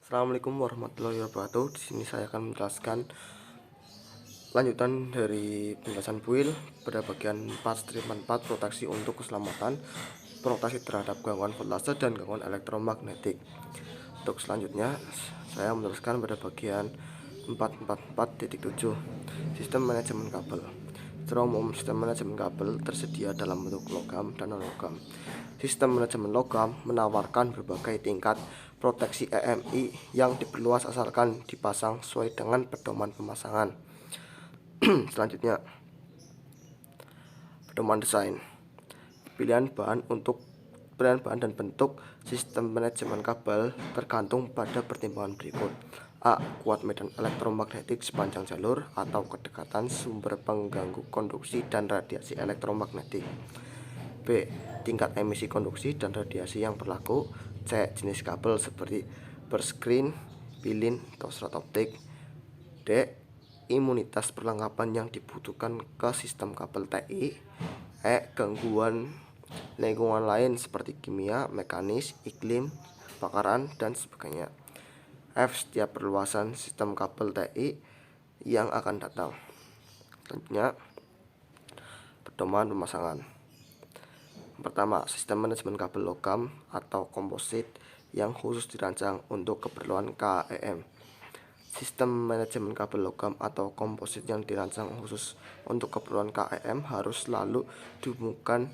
Assalamualaikum warahmatullahi wabarakatuh. Di sini saya akan menjelaskan lanjutan dari penjelasan build pada bagian 4 treatment 4 proteksi untuk keselamatan, proteksi terhadap gangguan voltase dan gangguan elektromagnetik. Untuk selanjutnya saya meneruskan pada bagian 444.7 sistem manajemen kabel. Secara umum, sistem manajemen kabel tersedia dalam bentuk logam dan non-logam. Sistem manajemen logam menawarkan berbagai tingkat proteksi EMI yang diperluas asalkan dipasang sesuai dengan pedoman pemasangan. Selanjutnya, pedoman desain. Pilihan bahan dan bentuk sistem manajemen kabel tergantung pada pertimbangan berikut. A. Kuat medan elektromagnetik sepanjang jalur atau kedekatan sumber pengganggu konduksi dan radiasi elektromagnetik. B. Tingkat emisi konduksi dan radiasi yang berlaku. C. Jenis kabel seperti berscreen, pilin, atau serat optik. D. Imunitas perlengkapan yang dibutuhkan ke sistem kabel TI. E. Gangguan lingkungan lain seperti kimia, mekanis, iklim, kebakaran, dan sebagainya. F. Setiap perluasan sistem kabel TI yang akan datang. Selanjutnya, pedoman pemasangan. Pertama, sistem manajemen kabel logam atau komposit yang khusus dirancang untuk keperluan KEM. Sistem manajemen kabel logam atau komposit yang dirancang khusus untuk keperluan KEM harus selalu dihubungkan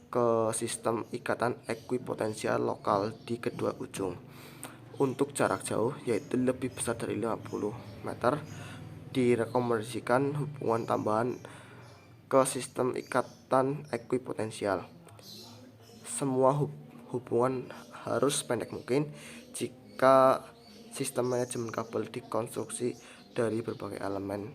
ke sistem ikatan ekuipotensial lokal di kedua ujung. Untuk jarak jauh, yaitu lebih besar dari 50 meter, direkomendasikan hubungan tambahan ke sistem ikatan ekuipotensial. Semua hubungan harus pendek mungkin jika sistem manajemen kabel dikonstruksi dari berbagai elemen.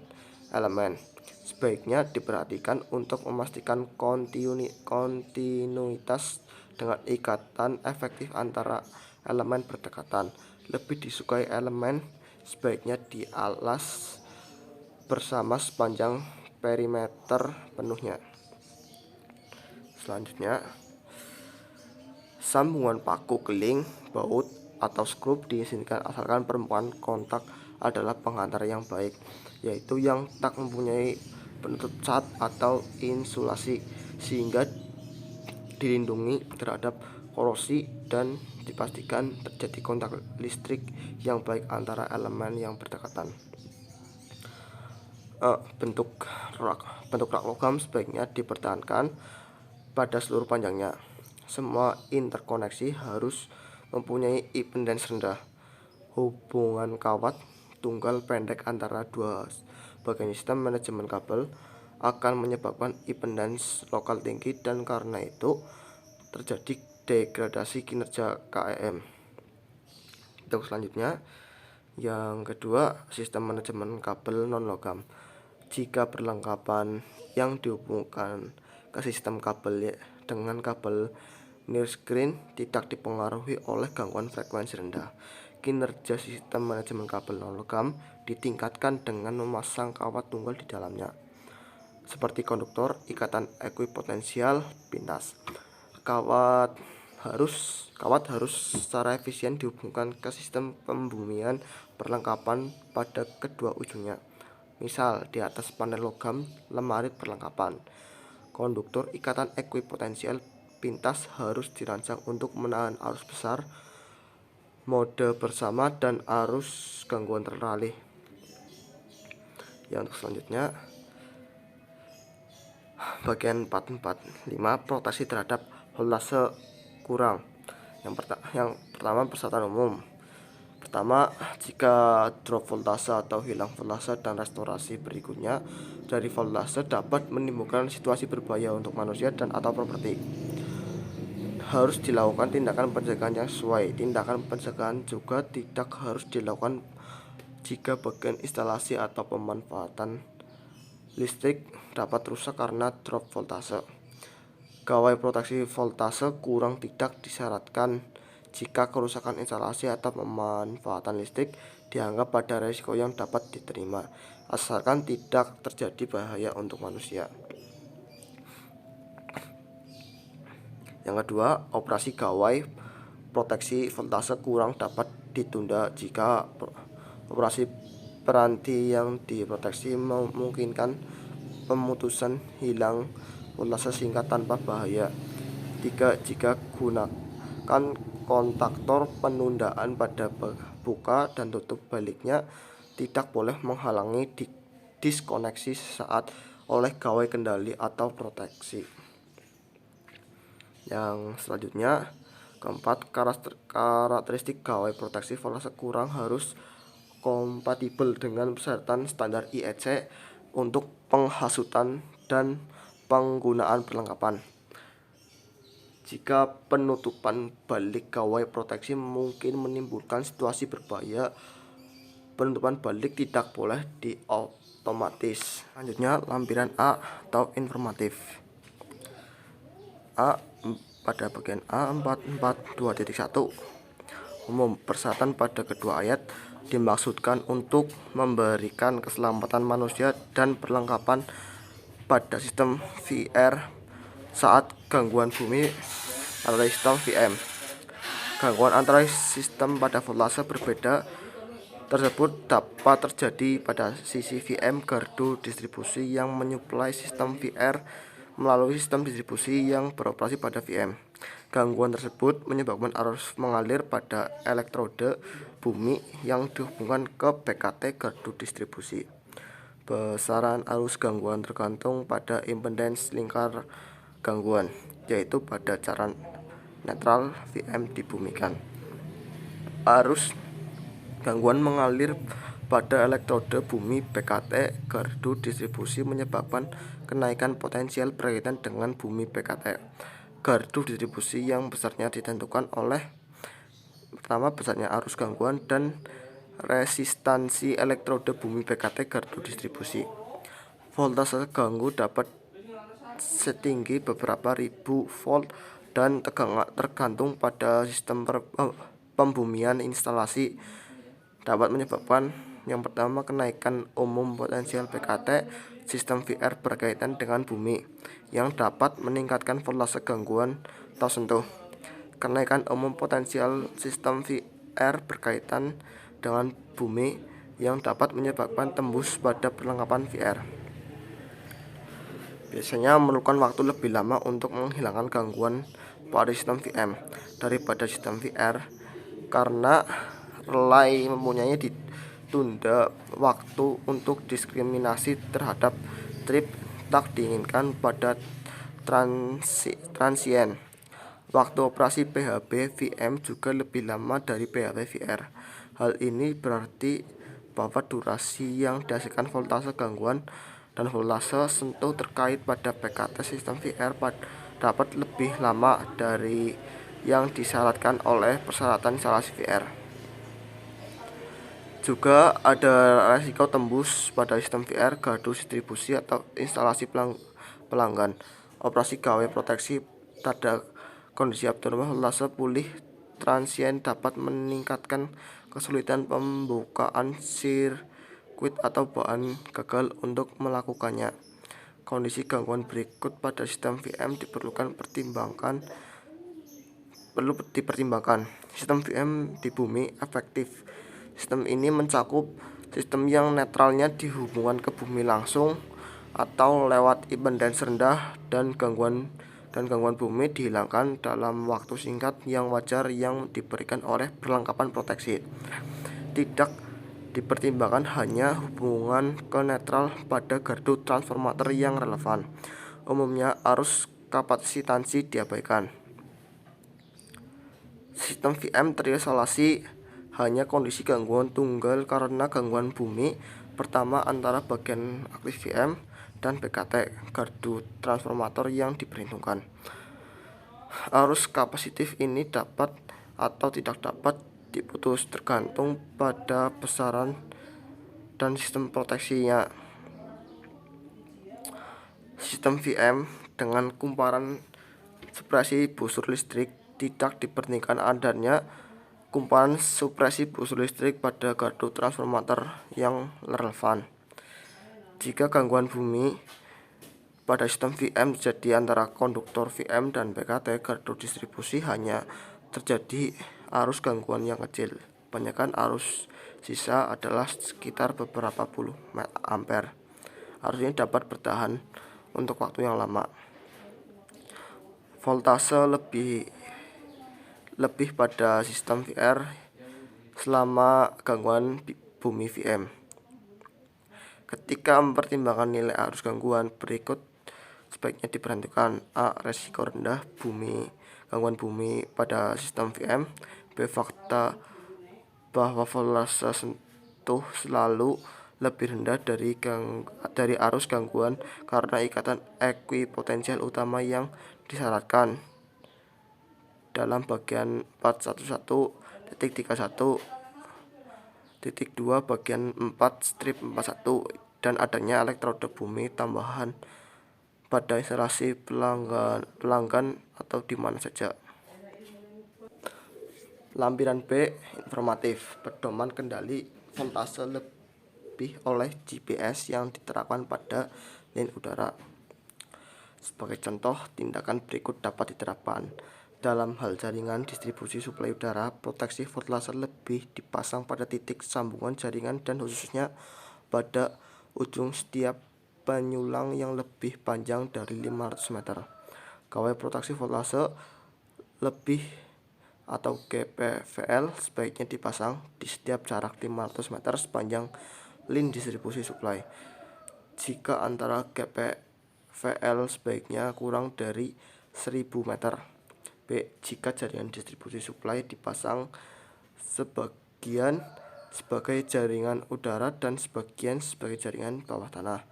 Sebaiknya diperhatikan untuk memastikan kontinuitas dengan ikatan efektif antara elemen berdekatan. Lebih disukai elemen sebaiknya dialas bersama sepanjang perimeter penuhnya. Selanjutnya, sambungan paku keling, baut, atau skrup diizinkan asalkan permukaan kontak adalah pengantar yang baik, yaitu yang tak mempunyai penutup cat atau insulasi sehingga dilindungi terhadap korosi dan dipastikan terjadi kontak listrik yang baik antara elemen yang berdekatan. Bentuk rak logam sebaiknya dipertahankan pada seluruh panjangnya. Semua interkoneksi harus mempunyai impedans rendah. Hubungan kawat tunggal pendek antara dua bagian sistem manajemen kabel akan menyebabkan impedans lokal tinggi dan karena itu terjadi degradasi kinerja KEM. Untuk selanjutnya, yang kedua, sistem manajemen kabel non logam. Jika perlengkapan yang dihubungkan ke sistem kabel dengan kabel near screen tidak dipengaruhi oleh gangguan frekuensi rendah, kinerja sistem manajemen kabel non logam ditingkatkan dengan memasang kawat tunggal di dalamnya, seperti konduktor, ikatan ekuipotensial, pintas. Kawat harus secara efisien dihubungkan ke sistem pembumian perlengkapan pada kedua ujungnya. Misal, di atas panel logam lemari perlengkapan. Konduktor ikatan ekuipotensial pintas harus dirancang untuk menahan arus besar, mode bersama, dan arus gangguan teralih. Yang untuk selanjutnya, bagian 445 proteksi terhadap voltase kurang. Yang pertama, persatuan umum. Pertama, jika drop voltase atau hilang voltase dan restorasi berikutnya dari voltase dapat menimbulkan situasi berbahaya untuk manusia dan atau properti, harus dilakukan tindakan pencegahan yang sesuai. Tindakan pencegahan juga tidak harus dilakukan jika bagian instalasi atau pemanfaatan listrik dapat rusak karena drop voltase. Gawai proteksi voltase kurang tidak disyaratkan jika kerusakan instalasi atau pemanfaatan listrik dianggap pada risiko yang dapat diterima, asalkan tidak terjadi bahaya untuk manusia. Yang kedua, operasi gawai proteksi voltase kurang dapat ditunda jika operasi peranti yang diproteksi memungkinkan pemutusan hilang voltase singkat tanpa bahaya. 3. Jika gunakan kontaktor penundaan pada buka dan tutup baliknya tidak boleh menghalangi diskoneksi saat oleh gawai kendali atau proteksi. Yang selanjutnya, keempat, karakteristik gawai proteksi voltase kurang harus kompatibel dengan persyaratan standar IEC untuk penghasutan dan penggunaan perlengkapan. Jika penutupan balik gawai proteksi mungkin menimbulkan situasi berbahaya, penutupan balik tidak boleh diotomatis. Selanjutnya, lampiran A atau informatif. Pada bagian A 442.1 umum, persyaratan pada kedua ayat dimaksudkan untuk memberikan keselamatan manusia dan perlengkapan pada sistem VR saat gangguan bumi atau sistem VM. Gangguan antara sistem pada voltase berbeda tersebut dapat terjadi pada sisi VM gardu distribusi yang menyuplai sistem VR melalui sistem distribusi yang beroperasi pada VM. Gangguan tersebut menyebabkan arus mengalir pada elektrode bumi yang dihubungkan ke PKT gardu distribusi. Besaran arus gangguan tergantung pada impedans lingkar gangguan, yaitu pada cara netral VM dibumikan. Arus gangguan mengalir pada elektrode bumi PKT gardu distribusi menyebabkan kenaikan potensial berkaitan dengan bumi PKT gardu distribusi yang besarnya ditentukan oleh pertama, besarnya arus gangguan dan resistansi elektrode bumi PKT gardu distribusi. Voltase ganggu dapat setinggi beberapa ribu volt dan tergantung pada sistem pembumian instalasi. Dapat menyebabkan yang pertama, kenaikan umum potensial PKT sistem VR berkaitan dengan bumi yang dapat meningkatkan voltase gangguan tersentuh. Kenaikan umum potensial sistem VR berkaitan dengan bumi yang dapat menyebabkan tembus pada perlengkapan VR. Biasanya memerlukan waktu lebih lama untuk menghilangkan gangguan pada sistem VM daripada sistem VR karena relay mempunyai ditunda waktu untuk diskriminasi terhadap trip tak diinginkan pada transien. Waktu operasi PHB VM juga lebih lama dari PHB VR. Hal ini berarti bahwa durasi yang dihasilkan voltase gangguan dan voltase sentuh terkait pada PKT sistem VR dapat lebih lama dari yang disyaratkan oleh persyaratan instalasi VR. Juga ada resiko tembus pada sistem VR gardu distribusi atau instalasi pelanggan. Operasi gawai proteksi pada kondisi abnormal voltase pulih transien dapat meningkatkan kesulitan pembukaan sirkuit atau bahan gagal untuk melakukannya. Kondisi gangguan berikut pada sistem VM perlu dipertimbangkan. Sistem VM di bumi efektif. Sistem ini mencakup sistem yang netralnya dihubungkan ke bumi langsung atau lewat impedans rendah dan gangguan bumi dihilangkan dalam waktu singkat yang wajar yang diberikan oleh perlengkapan proteksi. Tidak dipertimbangkan hanya hubungan ke netral pada gardu transformator yang relevan. Umumnya arus kapasitansi diabaikan. Sistem VM terisolasi hanya kondisi gangguan tunggal karena gangguan bumi pertama antara bagian aktif VM dan PKT gardu transformator yang diperhitungkan. Arus kapasitif ini dapat atau tidak dapat diputus tergantung pada besaran dan sistem proteksinya. Sistem VM dengan kumparan supresi busur listrik tidak diperhitungkan adanya kumparan supresi busur listrik pada gardu transformator yang relevan. Jika gangguan bumi pada sistem VM terjadi antara konduktor VM dan PKT gardu distribusi, hanya terjadi arus gangguan yang kecil. Kebanyakan arus sisa adalah sekitar beberapa puluh ampere. Arus ini dapat bertahan untuk waktu yang lama. Voltase lebih pada sistem VR selama gangguan bumi VM. Ketika mempertimbangkan nilai arus gangguan berikut sebaiknya diperhatikan: A. Resiko rendah gangguan bumi pada sistem VM. B. Fakta bahwa voltase sentuh selalu lebih rendah dari arus gangguan karena ikatan ekuipotensial utama yang disyaratkan dalam bagian 411.31.2 bagian 4-41 dan adanya elektroda bumi tambahan pada instalasi pelanggan atau di mana saja. Lampiran B. Informatif. Pedoman kendali voltase lebih oleh GPS yang diterapkan pada lin udara. Sebagai contoh, tindakan berikut dapat diterapkan. Dalam hal jaringan distribusi suplai udara, proteksi voltase lebih dipasang pada titik sambungan jaringan dan khususnya pada ujung setiap penyulang yang lebih panjang dari 500 meter. Gawai proteksi voltase lebih atau GPVL sebaiknya dipasang di setiap jarak 500 meter sepanjang lin distribusi suplai. Jika antara GPVL sebaiknya kurang dari 1000 meter. B. Jika jaringan distribusi suplai dipasang sebagian sebagai jaringan udara dan sebagian sebagai jaringan bawah tanah,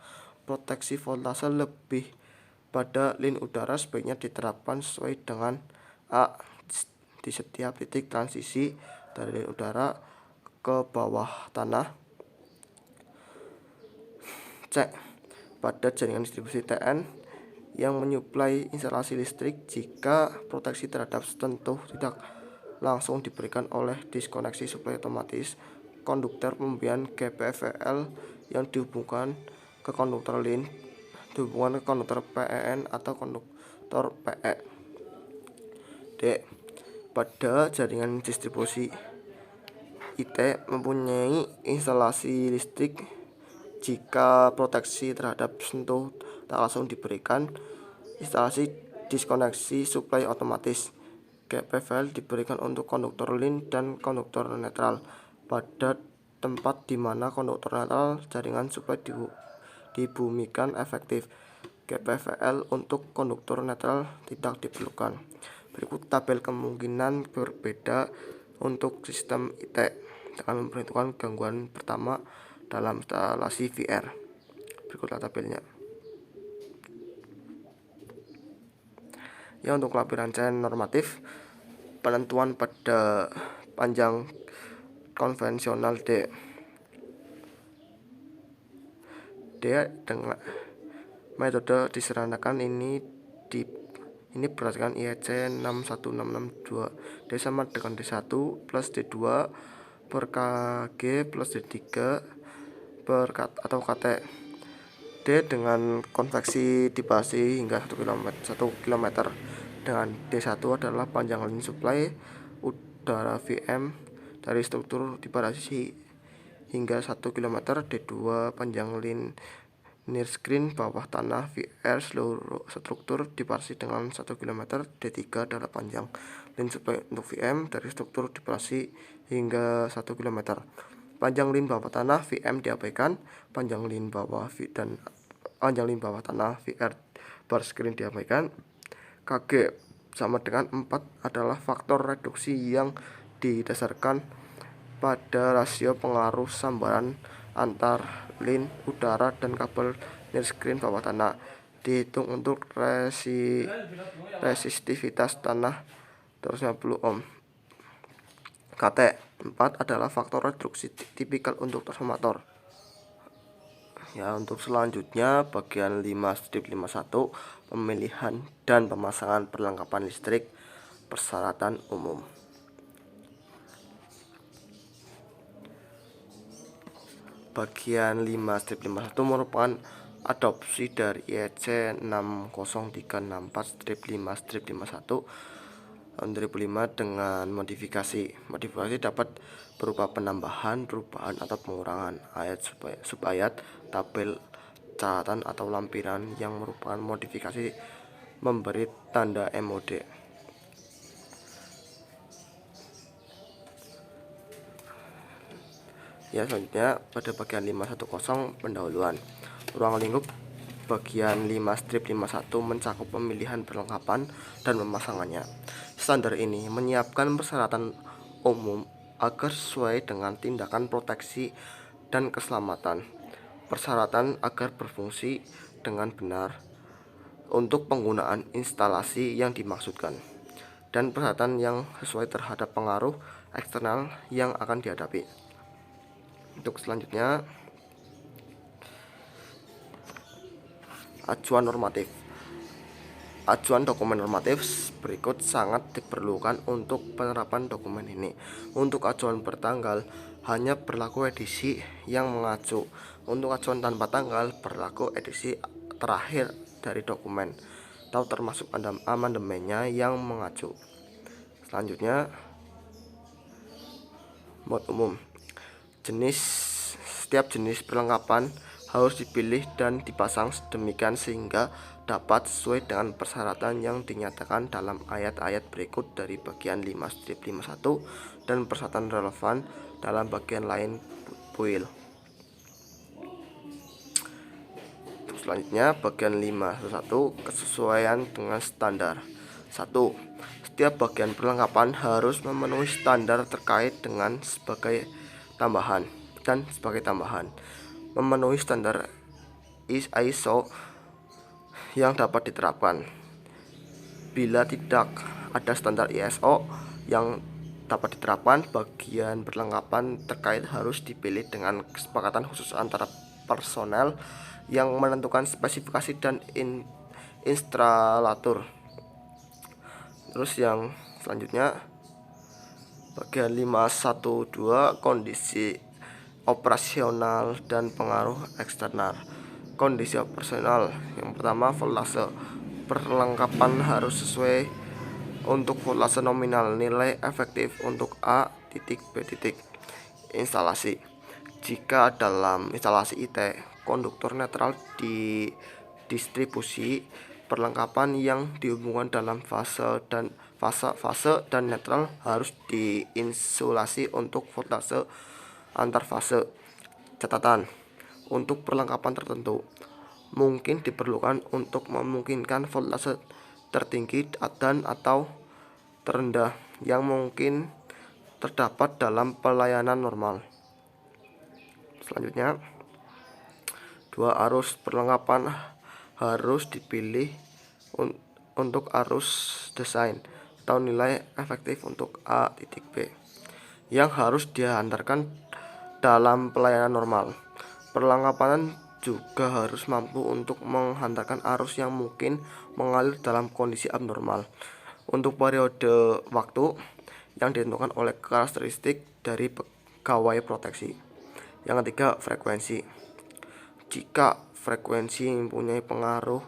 proteksi voltase lebih pada lin udara sebaiknya diterapkan sesuai dengan A. Di setiap titik transisi dari lin udara ke bawah tanah. C. Pada jaringan distribusi TN yang menyuplai instalasi listrik jika proteksi terhadap sentuh tidak langsung diberikan oleh diskoneksi suplai otomatis konduktor pemberian GPVL yang dihubungkan ke konduktor lin, dihubungkan ke konduktor PEN atau konduktor PE. D. Pada jaringan distribusi IT mempunyai instalasi listrik jika proteksi terhadap sentuh tak langsung diberikan instalasi diskoneksi suplai otomatis. GPVL diberikan untuk konduktor lin dan konduktor netral. Pada tempat di mana konduktor netral jaringan suplai dibumikan efektif, GPVL untuk konduktor netral tidak diperlukan. Berikut tabel kemungkinan berbeda untuk sistem IT dengan memperhitungkan gangguan pertama dalam instalasi VR. Berikutlah tabelnya. Ya, untuk lampiran C normatif, penentuan pada panjang konvensional D dengan metode diserahkan ini berdasarkan IEC 61662. D sama dengan D1 plus D2 per Kg plus D3 per atau KT. D dengan konveksi dibatasi hingga 1 km. Dengan D1 adalah panjang lin suplai udara VM dari struktur dibatasi hingga 1 km. D2 panjang lin near screen bawah tanah VR seluruh struktur dibatasi dengan 1 km. D3 adalah panjang lin suplai untuk VM dari struktur dibatasi hingga 1 km. Panjang lin bawah tanah VM diabaikan. Panjang lin bawah tanah VR bar screen diabaikan. Kg sama dengan 4 adalah faktor reduksi yang didasarkan pada rasio pengaruh sambaran antar lin udara dan kabel near screen bawah tanah. Dihitung untuk resistivitas tanah 250 ohm. KT 4 adalah faktor reduksi tipikal untuk transformator. Ya, untuk selanjutnya bagian 5-51 pemilihan dan pemasangan perlengkapan listrik persyaratan umum. Bagian 5-51 merupakan adopsi dari IEC 60364-5-51 tahun 2005 dengan modifikasi. Modifikasi dapat berupa penambahan, perubahan atau pengurangan ayat, subayat, tabel, catatan atau lampiran yang merupakan modifikasi memberi tanda MOD. Ya, selanjutnya pada bagian 510 pendahuluan. Ruang lingkup bagian 5-51 mencakup pemilihan perlengkapan dan pemasangannya. Standar ini menyiapkan persyaratan umum agar sesuai dengan tindakan proteksi dan keselamatan, persyaratan agar berfungsi dengan benar untuk penggunaan instalasi yang dimaksudkan, dan persyaratan yang sesuai terhadap pengaruh eksternal yang akan dihadapi. Untuk selanjutnya, acuan normatif. Acuan dokumen normatif berikut sangat diperlukan untuk penerapan dokumen ini. Untuk acuan bertanggal, hanya berlaku edisi yang mengacu. Untuk acuan tanpa tanggal, berlaku edisi terakhir dari dokumen atau termasuk amandemennya yang mengacu. Selanjutnya, mod umum. Setiap jenis perlengkapan harus dipilih dan dipasang sedemikian sehingga dapat sesuai dengan persyaratan yang dinyatakan dalam ayat-ayat berikut dari bagian 5-51 dan persyaratan relevan dalam bagian lain buil. Selanjutnya, bagian 5.1 kesesuaian dengan standar. 1. Setiap bagian perlengkapan harus memenuhi standar terkait dengan sebagai tambahan. Memenuhi standar ISO yang dapat diterapkan. Bila tidak ada standar ISO yang dapat diterapkan, bagian perlengkapan terkait harus dipilih dengan kesepakatan khusus antara personel yang menentukan spesifikasi dan instalator. Terus yang selanjutnya, bagian 5.1.2 kondisi operasional dan pengaruh eksternal. Kondisi operasional yang pertama, voltase. Perlengkapan harus sesuai untuk voltase nominal, nilai efektif untuk A titik B titik. Instalasi. Jika dalam instalasi IT, konduktor netral di distribusi, perlengkapan yang dihubungkan dalam fase dan netral harus diinsulasi untuk voltase antar fase. Catatan: untuk perlengkapan tertentu mungkin diperlukan untuk memungkinkan voltase tertinggi dan atau terendah yang mungkin terdapat dalam pelayanan normal. Selanjutnya, 2. Arus. Perlengkapan harus dipilih untuk arus desain atau nilai efektif untuk A titik B yang harus dihantarkan dalam pelayanan normal. Perlengkapan juga harus mampu untuk menghantarkan arus yang mungkin mengalir dalam kondisi abnormal untuk periode waktu yang ditentukan oleh karakteristik dari pegawai proteksi. Yang ketiga, frekuensi. Jika frekuensi mempunyai pengaruh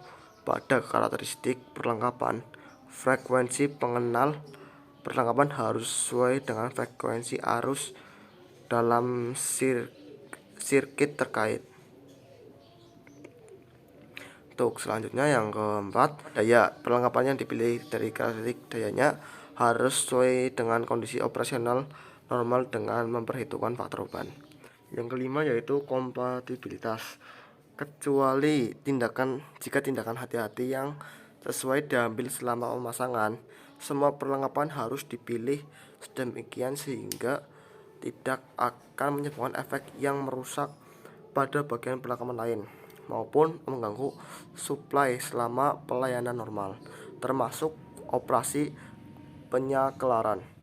pada karakteristik perlengkapan, frekuensi pengenal perlengkapan harus sesuai dengan frekuensi arus dalam sirkuit terkait. Untuk selanjutnya, yang keempat, daya. Perlengkapan yang dipilih dari karakteristik dayanya harus sesuai dengan kondisi operasional normal dengan memperhitungkan faktor beban. Yang kelima yaitu kompatibilitas. Kecuali jika tindakan hati-hati yang sesuai diambil selama pemasangan, semua perlengkapan harus dipilih sedemikian sehingga tidak akan menyebabkan efek yang merusak pada bagian perlengkapan lain maupun mengganggu suplai selama pelayanan normal, termasuk operasi penyakelaran.